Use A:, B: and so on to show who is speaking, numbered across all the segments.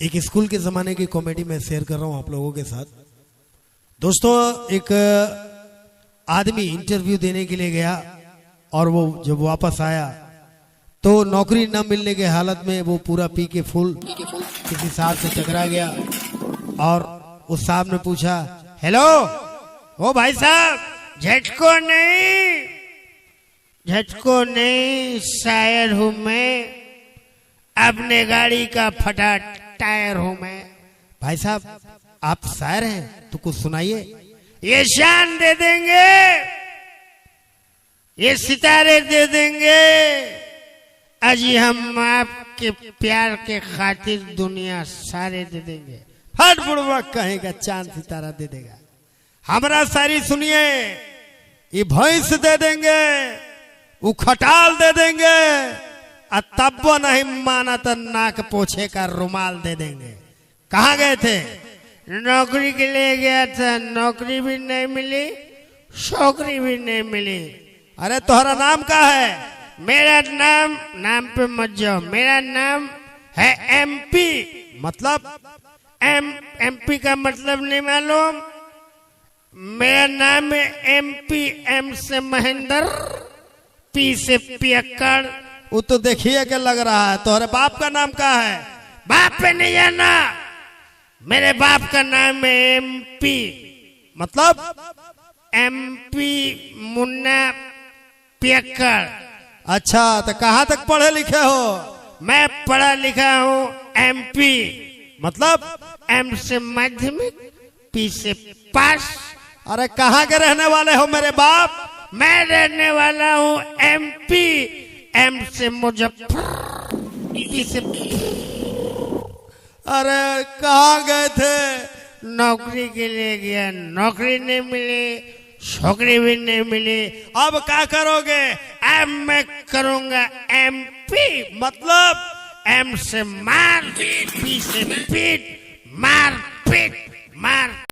A: एक स्कूल के जमाने की कॉमेडी में शेयर कर रहा हूं आप लोगों के साथ। दोस्तों, एक आदमी इंटरव्यू देने के लिए गया और वो जब वापस आया तो नौकरी न मिलने के हालत में वो पूरा पी के फुल किसी साहब से टकरा गया और उस साहब ने पूछा, हेलो ओ भाई साहब, झटको नहीं शायर हूं मैं, अपने गाड़ी का फटा टायर हूं मैं। भाई साहब, आप शायर हैं तो कुछ सुनाइए। ये शान दे देंगे, ये सितारे दे देंगे, अजी हम आपके प्यार के खातिर दुनिया सारे दे देंगे। फट बुड़वा कहेगा चांद सितारा दे देगा। हमारा शायरी सुनिए, ये भैंस दे देंगे, वो खटाल दे देंगे, तब वो नहीं माना तो नाक पोछे का रुमाल दे देंगे। कहाँ गए थे? नौकरी के लिए गया था, नौकरी भी नहीं मिली, छोकरी भी नहीं मिली। अरे तुम्हारा नाम क्या है? मेरा नाम पे मत जाओ, मेरा नाम है एमपी। मतलब एमपी का मतलब नहीं मालूम? मेरा नाम है एमपी, एम से महेंद्र, पी से पियक्कड़। वो तो देखिए क्या लग रहा है। तुम्हारे बाप का नाम क्या है? बाप पे नहीं जाना, मेरे बाप का नाम है एमपी, मतलब एमपी मुन्ना पियक्कड़। अच्छा, तो कहाँ तक पढ़े लिखे हो? मैं पढ़ा लिखा हूँ एमपी, मतलब एम से माध्यमिक, पी से पास। अरे कहाँ के रहने वाले हो मेरे बाप? मैं रहने वाला हूँ एमपी, एम से मुजफ्फर, पी से। अरे कहाँ गए थे? नौकरी के लिए गया, नौकरी नहीं मिली, छोकरी भी नहीं मिली। अब क्या करोगे? अब मैं करूंगा एमपी, मतलब एम से मार, पी से पीट, मार पीट मार।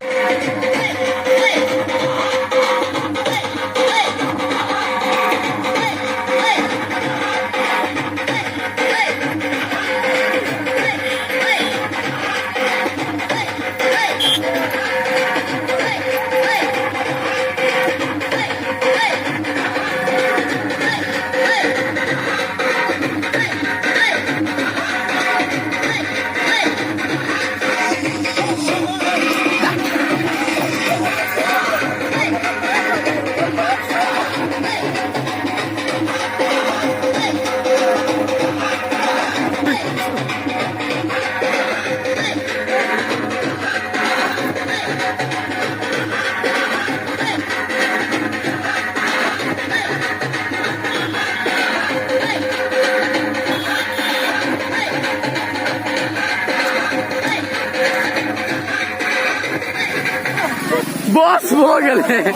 B: बस हो गए।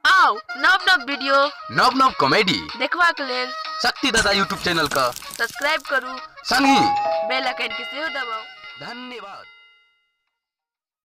C: आओ नव नव वीडियो,
B: नव नव कॉमेडी
C: देखवा के लेल
B: शक्ति दादा यूट्यूब चैनल का
C: सब्सक्राइब करू,
B: संगी
C: बेल आइकन के सेहो दबाओ।
B: धन्यवाद।